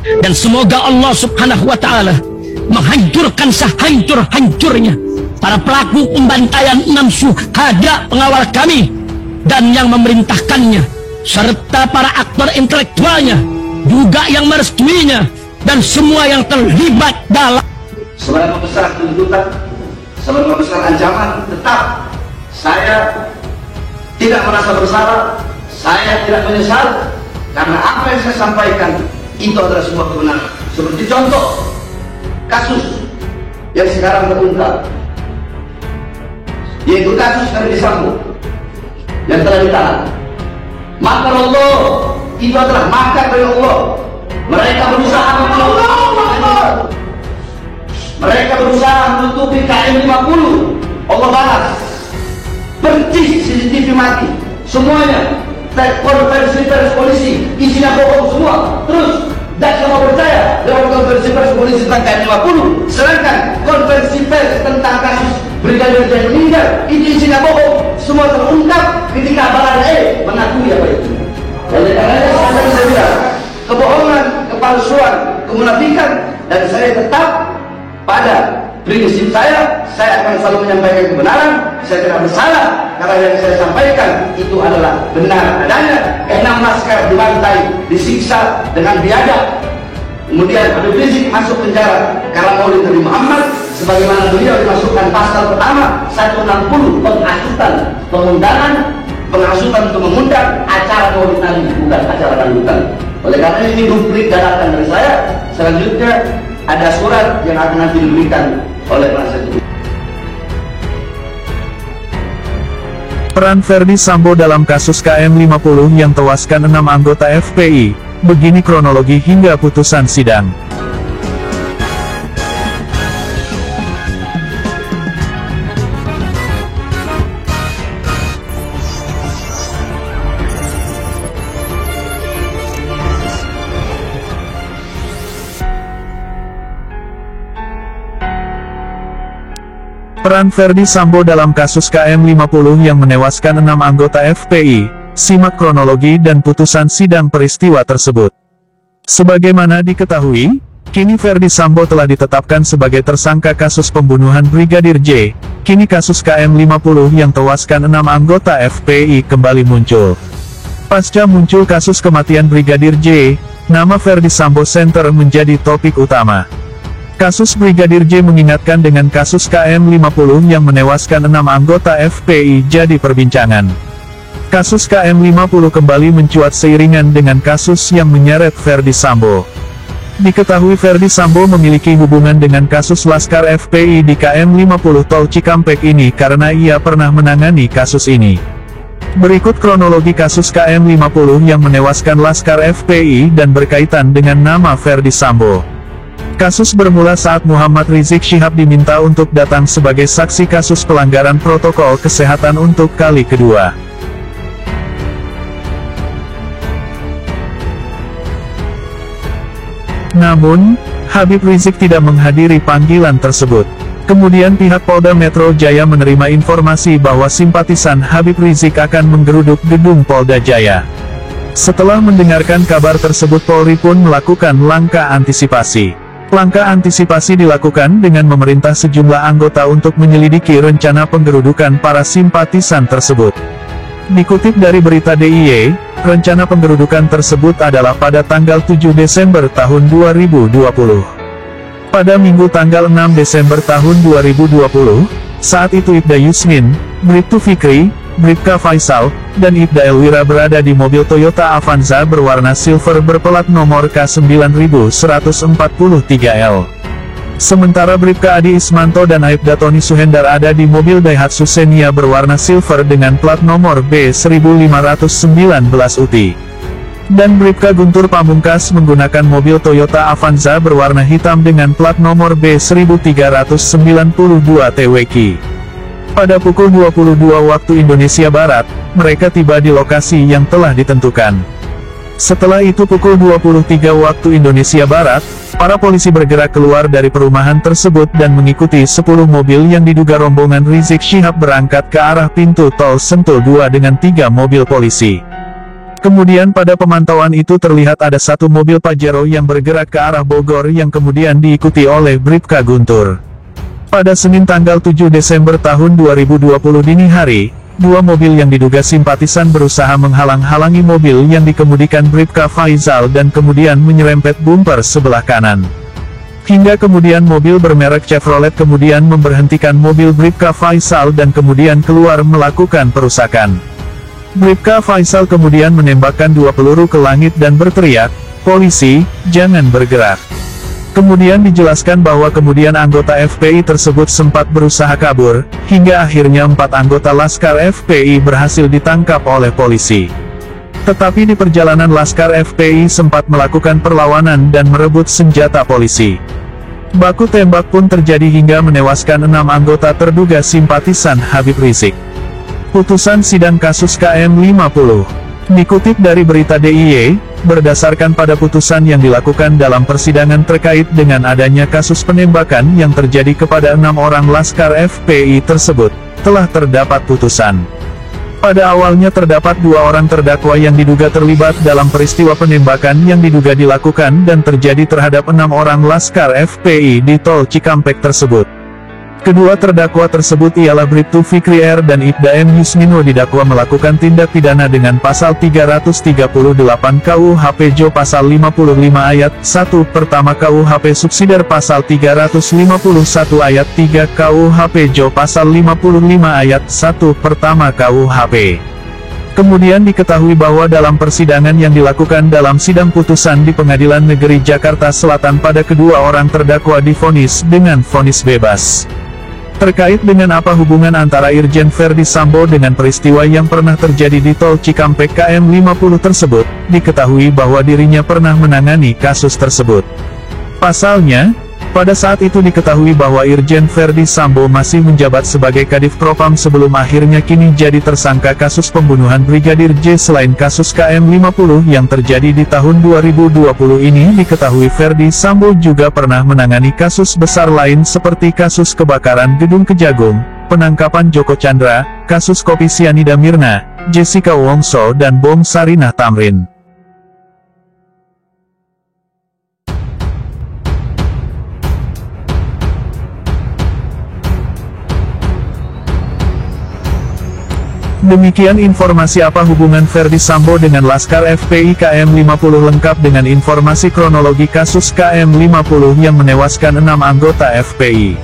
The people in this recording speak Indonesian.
Dan semoga Allah subhanahu wa ta'ala menghancurkan sehancur-hancurnya para pelaku pembantaian 6 syuhada pengawal kami dan yang memerintahkannya, serta para aktor intelektualnya juga yang merestuinya, dan semua yang terlibat dalam. Seberapa besar tuntutan, seberapa besar ancaman, tetap saya tidak merasa bersalah, saya tidak menyesal, karena apa yang saya sampaikan itu adalah sebuah kebenaran. Seperti contoh kasus yang sekarang terungkap, yaitu kasus Ferdy Sambo yang telah ditahan. Maka Allah itu adalah makar dari Allah. Mereka berusaha menutupi KM50. Allah balas, percis CCTV mati semuanya, konversi pers polisi isinya bohong semua. Terus jaksa mau percaya lewat konversi pers polisi tentang KM50, sedangkan konversi pers tentang kasus Brigadir J meninggal itu isinya bohong. Semua terungkap ketika Baradae mengakui apa itu. Oleh karena saya bilang, kebohongan, kepalsuan, kemunafikan, dan saya tetap pada prinsip saya akan selalu menyampaikan kebenaran. Saya tidak bersalah karena yang saya sampaikan itu adalah benar adanya. 6 laskar dibantai, disiksa dengan biadab, kemudian Habib Rizik masuk penjara karena Maulid Nabi Muhammad, sebagaimana beliau dimasukkan pasal pertama 160 penghasutan, pengundangan, penghasutan untuk mengundang acara Maulid Nabi, bukan acara dangdutan. Oleh karena ini duplik daratan dari saya. Selanjutnya ada surat yang akan nanti diberikan oleh penasihat hukum. Peran Ferdy Sambo dalam kasus KM50 yang tewaskan 6 anggota FPI. Begini kronologi hingga putusan sidang. Peran Ferdy Sambo dalam kasus KM50 yang menewaskan 6 anggota FPI. Simak kronologi dan putusan sidang peristiwa tersebut. Sebagaimana diketahui, kini Ferdy Sambo telah ditetapkan sebagai tersangka kasus pembunuhan Brigadir J. Kini kasus KM50 yang tewaskan 6 anggota FPI kembali muncul. Pasca muncul kasus kematian Brigadir J, nama Ferdy Sambo Center menjadi topik utama. Kasus Brigadir J mengingatkan dengan kasus KM50 yang menewaskan 6 anggota FPI jadi perbincangan. Kasus KM50 kembali mencuat seiringan dengan kasus yang menyeret Ferdy Sambo. Diketahui Ferdy Sambo memiliki hubungan dengan kasus Laskar FPI di KM50 Tol Cikampek ini karena ia pernah menangani kasus ini. Berikut kronologi kasus KM50 yang menewaskan Laskar FPI dan berkaitan dengan nama Ferdy Sambo. Kasus bermula saat Muhammad Rizik Syihab diminta untuk datang sebagai saksi kasus pelanggaran protokol kesehatan untuk kali kedua. Namun, Habib Rizik tidak menghadiri panggilan tersebut. Kemudian pihak Polda Metro Jaya menerima informasi bahwa simpatisan Habib Rizik akan menggeruduk gedung Polda Jaya. Setelah mendengarkan kabar tersebut, Polri pun melakukan langkah antisipasi. Langkah antisipasi dilakukan dengan memerintah sejumlah anggota untuk menyelidiki rencana penggerudukan para simpatisan tersebut. Dikutip dari berita DIY, rencana penggerudukan tersebut adalah pada tanggal 7 Desember tahun 2020. Pada Minggu tanggal 6 Desember tahun 2020, saat itu Ibda Yusmin, Bribtu Fikri, Bribka Faisal, dan Ibda Elwira berada di mobil Toyota Avanza berwarna silver berplat nomor K9143L. Sementara Bribka Adi Ismanto dan Aibda Tony Suhendar ada di mobil Daihatsu Xenia berwarna silver dengan plat nomor B1519UT. Dan Bribka Guntur Pamungkas menggunakan mobil Toyota Avanza berwarna hitam dengan plat nomor B1392TWQ. Pada pukul 22 waktu Indonesia Barat, mereka tiba di lokasi yang telah ditentukan. Setelah itu pukul 23 waktu Indonesia Barat, para polisi bergerak keluar dari perumahan tersebut dan mengikuti 10 mobil yang diduga rombongan Rizik Syihab berangkat ke arah pintu tol Sentul 2 dengan 3 mobil polisi. Kemudian pada pemantauan itu terlihat ada satu mobil Pajero yang bergerak ke arah Bogor yang kemudian diikuti oleh Bribka Guntur. Pada Senin tanggal 7 Desember tahun 2020 dini hari, dua mobil yang diduga simpatisan berusaha menghalang-halangi mobil yang dikemudikan Bribka Faizal dan kemudian menyerempet bumper sebelah kanan. Hingga kemudian mobil bermerek Chevrolet kemudian memberhentikan mobil Bribka Faizal dan kemudian keluar melakukan perusakan. Bribka Faizal kemudian menembakkan 2 peluru ke langit dan berteriak, "Polisi, jangan bergerak." Kemudian dijelaskan bahwa kemudian anggota FPI tersebut sempat berusaha kabur, hingga akhirnya 4 anggota Laskar FPI berhasil ditangkap oleh polisi. Tetapi di perjalanan Laskar FPI sempat melakukan perlawanan dan merebut senjata polisi. Baku tembak pun terjadi hingga menewaskan 6 anggota terduga simpatisan Habib Rizik. Putusan sidang kasus KM50. Dikutip dari berita DIY, berdasarkan pada putusan yang dilakukan dalam persidangan terkait dengan adanya kasus penembakan yang terjadi kepada 6 orang Laskar FPI tersebut, telah terdapat putusan. Pada awalnya terdapat 2 orang terdakwa yang diduga terlibat dalam peristiwa penembakan yang diduga dilakukan dan terjadi terhadap 6 orang Laskar FPI di Tol Cikampek tersebut. Kedua terdakwa tersebut ialah Bribtu Fikri R dan Ibda M. Yusmino didakwa melakukan tindak pidana dengan pasal 338 KUHP Jo pasal 55 ayat 1 pertama KUHP subsidiar pasal 351 ayat 3 KUHP Jo pasal 55 ayat 1 pertama KUHP. Kemudian diketahui bahwa dalam persidangan yang dilakukan dalam sidang putusan di Pengadilan Negeri Jakarta Selatan pada kedua orang terdakwa divonis dengan vonis bebas. Terkait dengan apa hubungan antara Irjen Verdi Sambo dengan peristiwa yang pernah terjadi di Tol Cikampek KM50 tersebut, diketahui bahwa dirinya pernah menangani kasus tersebut. Pasalnya, pada saat itu diketahui bahwa Irjen Verdi Sambo masih menjabat sebagai Kadif Propam sebelum akhirnya kini jadi tersangka kasus pembunuhan Brigadir J. Selain kasus KM50 yang terjadi di tahun 2020 ini, diketahui Verdi Sambo juga pernah menangani kasus besar lain seperti kasus kebakaran Gedung Kejagung, penangkapan Joko Chandra, kasus kopi sianida Mirna, Jessica Wongso dan bom Sarinah Tamrin. Demikian informasi apa hubungan Verdi Sambo dengan Laskar FPI KM50 lengkap dengan informasi kronologi kasus KM50 yang menewaskan 6 anggota FPI.